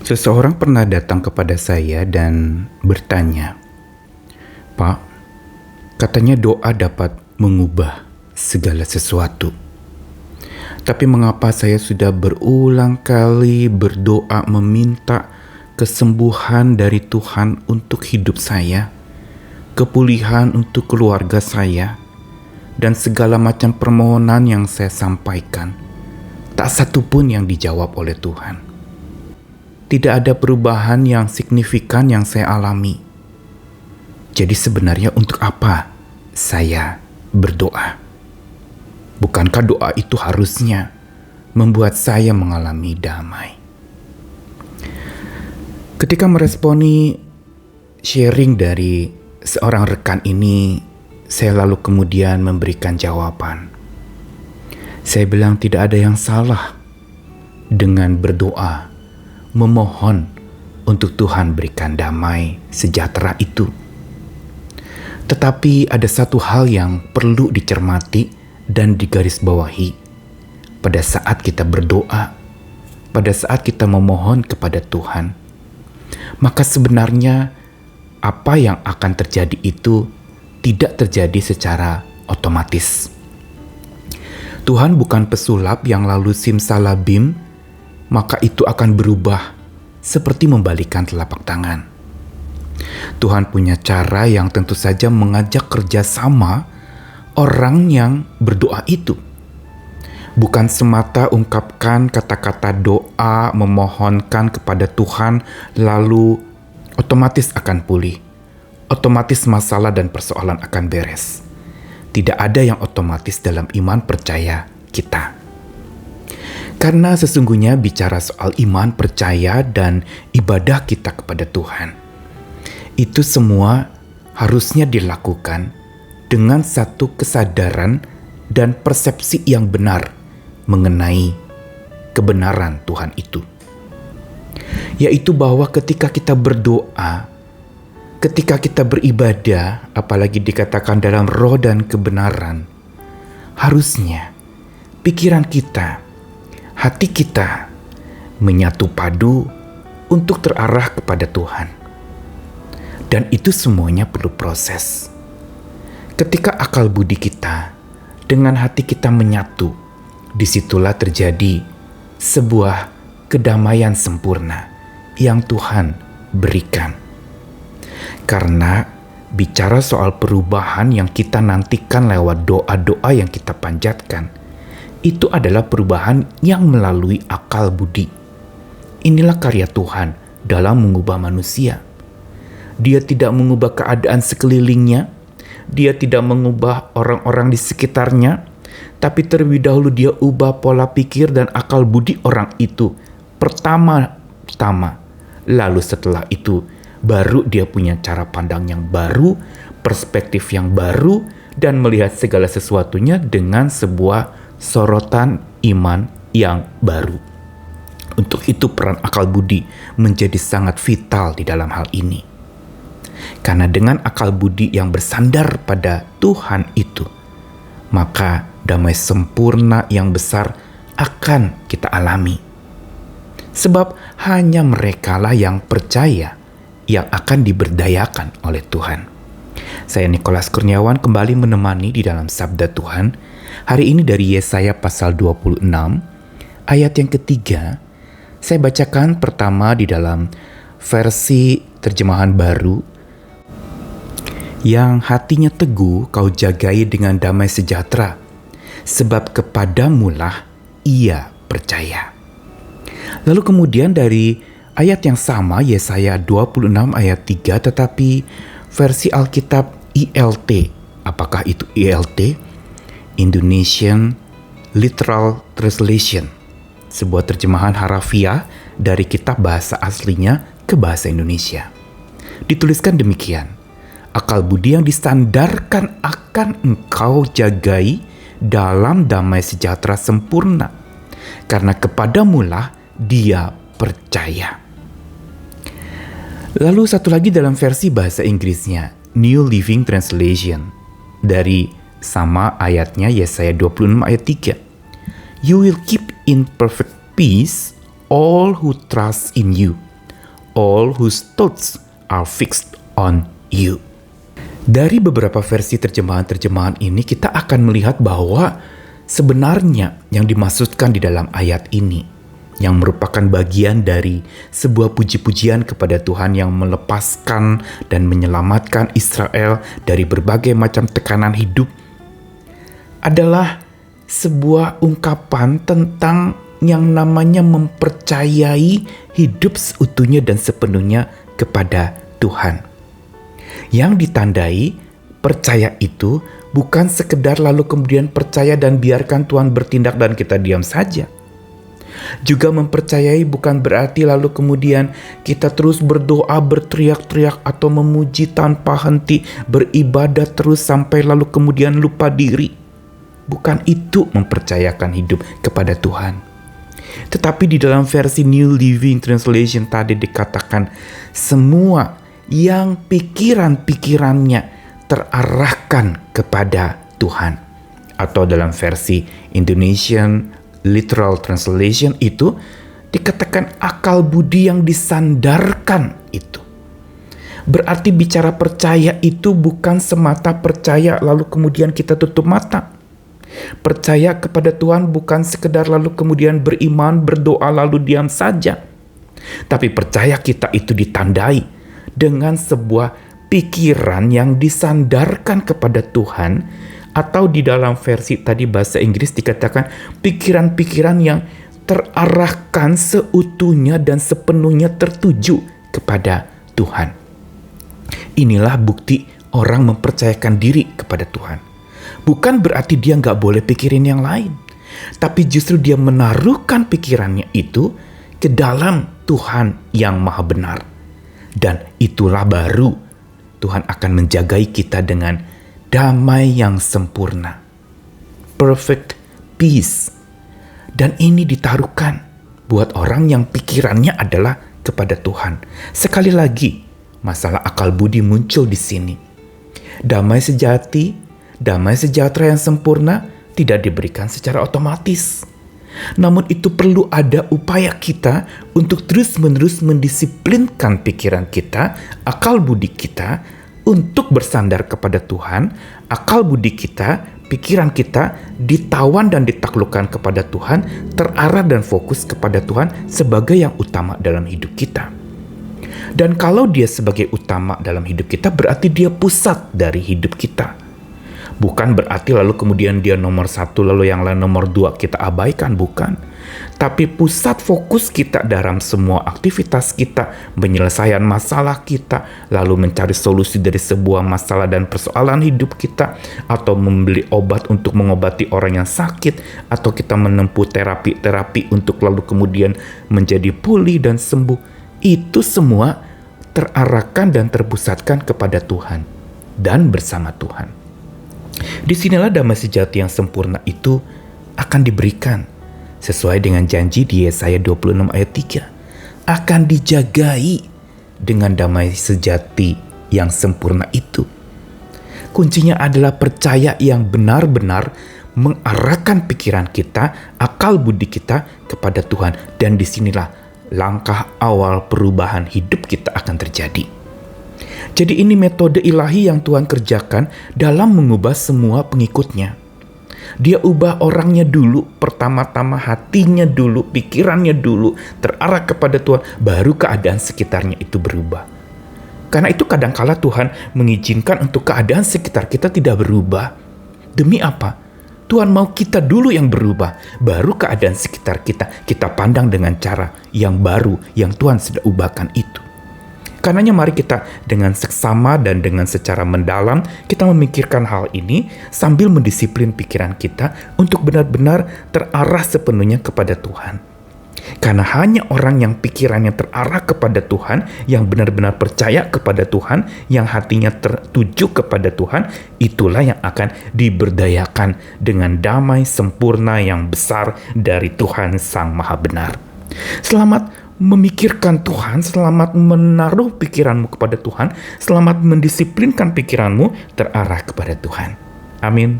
Seseorang pernah datang kepada saya dan bertanya, "Pak, katanya doa dapat mengubah segala sesuatu. Tapi mengapa saya sudah berulang kali berdoa meminta kesembuhan dari Tuhan untuk hidup saya, kepulihan untuk keluarga saya, dan segala macam permohonan yang saya sampaikan, tak satu pun yang dijawab oleh Tuhan. Tidak ada perubahan yang signifikan yang saya alami. Jadi sebenarnya untuk apa saya berdoa? Bukankah doa itu harusnya membuat saya mengalami damai?" Ketika meresponi sharing dari seorang rekan ini, saya lalu kemudian memberikan jawaban. Saya bilang tidak ada yang salah dengan berdoa, memohon untuk Tuhan berikan damai sejahtera itu. Tetapi ada satu hal yang perlu dicermati dan digarisbawahi pada saat kita berdoa, pada saat kita memohon kepada Tuhan. Maka sebenarnya apa yang akan terjadi itu tidak terjadi secara otomatis. Tuhan bukan pesulap yang lalu simsalabim, maka itu akan berubah seperti membalikan telapak tangan. Tuhan punya cara yang tentu saja mengajak kerjasama orang yang berdoa itu. Bukan semata ungkapkan kata-kata doa, memohonkan kepada Tuhan, lalu otomatis akan pulih. Otomatis masalah dan persoalan akan beres. Tidak ada yang otomatis dalam iman percaya kita. Karena sesungguhnya bicara soal iman, percaya, dan ibadah kita kepada Tuhan, itu semua harusnya dilakukan dengan satu kesadaran dan persepsi yang benar mengenai kebenaran Tuhan itu. Yaitu bahwa ketika kita berdoa, ketika kita beribadah, apalagi dikatakan dalam roh dan kebenaran, harusnya pikiran kita, hati kita menyatu padu untuk terarah kepada Tuhan. Dan itu semuanya perlu proses. Ketika akal budi kita dengan hati kita menyatu, disitulah terjadi sebuah kedamaian sempurna yang Tuhan berikan. Karena bicara soal perubahan yang kita nantikan lewat doa-doa yang kita panjatkan, itu adalah perubahan yang melalui akal budi. Inilah karya Tuhan dalam mengubah manusia. Dia tidak mengubah keadaan sekelilingnya, dia tidak mengubah orang-orang di sekitarnya, tapi terlebih dahulu dia ubah pola pikir dan akal budi orang itu pertama-tama. Lalu setelah itu baru dia punya cara pandang yang baru, perspektif yang baru, dan melihat segala sesuatunya dengan sebuah sorotan iman yang baru. Untuk itu peran akal budi menjadi sangat vital di dalam hal ini. Karena dengan akal budi yang bersandar pada Tuhan itu, maka damai sempurna yang besar akan kita alami. Sebab hanya merekalah yang percaya yang akan diberdayakan oleh Tuhan. Saya Nikolas Kurniawan kembali menemani di dalam Sabda Tuhan. Hari ini dari Yesaya pasal 26, ayat yang ketiga. Saya bacakan pertama di dalam versi terjemahan baru. Yang hatinya teguh kau jagai dengan damai sejahtera, sebab kepadamulah ia percaya. Lalu kemudian dari ayat yang sama, Yesaya 26 ayat 3, tetapi versi Alkitab ILT. Apakah itu ILT? Indonesian Literal Translation. Sebuah terjemahan harafiah dari kitab bahasa aslinya ke bahasa Indonesia. Dituliskan demikian. Akal budi yang distandarkan akan engkau jagai dalam damai sejahtera sempurna, karena kepadamulah dia percaya. Lalu satu lagi dalam versi bahasa Inggrisnya, New Living Translation, dari sama ayatnya Yesaya 26 ayat 3. You will keep in perfect peace all who trust in you, all whose thoughts are fixed on you. Dari beberapa versi terjemahan-terjemahan ini kita akan melihat bahwa sebenarnya yang dimaksudkan di dalam ayat ini, yang merupakan bagian dari sebuah puji-pujian kepada Tuhan yang melepaskan dan menyelamatkan Israel dari berbagai macam tekanan hidup, adalah sebuah ungkapan tentang yang namanya mempercayai hidup seutuhnya dan sepenuhnya kepada Tuhan. Yang ditandai percaya itu bukan sekedar lalu kemudian percaya dan biarkan Tuhan bertindak dan kita diam saja. Juga mempercayai bukan berarti lalu kemudian kita terus berdoa, berteriak-teriak atau memuji tanpa henti, beribadah terus sampai lalu kemudian lupa diri. Bukan itu mempercayakan hidup kepada Tuhan. Tetapi di dalam versi New Living Translation tadi dikatakan semua yang pikiran-pikirannya terarahkan kepada Tuhan. Atau dalam versi Indonesian Literal Translation itu dikatakan akal budi yang disandarkan itu. Berarti bicara percaya itu bukan semata percaya lalu kemudian kita tutup mata. Percaya kepada Tuhan bukan sekedar lalu kemudian beriman, berdoa lalu diam saja. Tapi percaya kita itu ditandai dengan sebuah pikiran yang disandarkan kepada Tuhan, atau di dalam versi tadi bahasa Inggris dikatakan pikiran-pikiran yang terarahkan seutuhnya dan sepenuhnya tertuju kepada Tuhan. Inilah bukti orang mempercayakan diri kepada Tuhan. Bukan berarti dia nggak boleh pikirin yang lain, tapi justru dia menaruhkan pikirannya itu ke dalam Tuhan yang maha benar. Dan itulah baru Tuhan akan menjagai kita dengan damai yang sempurna. Perfect peace. Dan ini ditaruhkan buat orang yang pikirannya adalah kepada Tuhan. Sekali lagi, masalah akal budi muncul di sini. Damai sejati, damai sejahtera yang sempurna tidak diberikan secara otomatis. Namun itu perlu ada upaya kita untuk terus-menerus mendisiplinkan pikiran kita, akal budi kita untuk bersandar kepada Tuhan. Akal budi kita, pikiran kita ditawan dan ditaklukkan kepada Tuhan, terarah dan fokus kepada Tuhan sebagai yang utama dalam hidup kita. Dan kalau dia sebagai utama dalam hidup kita, berarti dia pusat dari hidup kita. Bukan berarti lalu kemudian dia nomor satu lalu yang lain nomor dua kita abaikan, bukan. Tapi pusat fokus kita dalam semua aktivitas kita, penyelesaian masalah kita, lalu mencari solusi dari sebuah masalah dan persoalan hidup kita, atau membeli obat untuk mengobati orang yang sakit, atau kita menempuh terapi-terapi untuk lalu kemudian menjadi pulih dan sembuh. Itu semua terarahkan dan terpusatkan kepada Tuhan dan bersama Tuhan. Disinilah damai sejati yang sempurna itu akan diberikan sesuai dengan janji di Yesaya 26 ayat 3. Akan dijagai dengan damai sejati yang sempurna itu. Kuncinya adalah percaya yang benar-benar mengarahkan pikiran kita, akal budi kita kepada Tuhan. Dan disinilah langkah awal perubahan hidup kita akan terjadi. Jadi ini metode ilahi yang Tuhan kerjakan dalam mengubah semua pengikutnya. Dia ubah orangnya dulu, pertama-tama hatinya dulu, pikirannya dulu, terarah kepada Tuhan, baru keadaan sekitarnya itu berubah. Karena itu kadangkala Tuhan mengizinkan untuk keadaan sekitar kita tidak berubah. Demi apa? Tuhan mau kita dulu yang berubah, baru keadaan sekitar kita pandang dengan cara yang baru yang Tuhan sudah ubahkan itu. Karenanya mari kita dengan seksama dan dengan secara mendalam kita memikirkan hal ini sambil mendisiplin pikiran kita untuk benar-benar terarah sepenuhnya kepada Tuhan. Karena hanya orang yang pikirannya terarah kepada Tuhan, yang benar-benar percaya kepada Tuhan, yang hatinya tertuju kepada Tuhan, itulah yang akan diberdayakan dengan damai sempurna yang besar dari Tuhan Sang Maha Benar. Selamat memikirkan Tuhan, selamat menaruh pikiranmu kepada Tuhan, selamat mendisiplinkan pikiranmu terarah kepada Tuhan. Amin.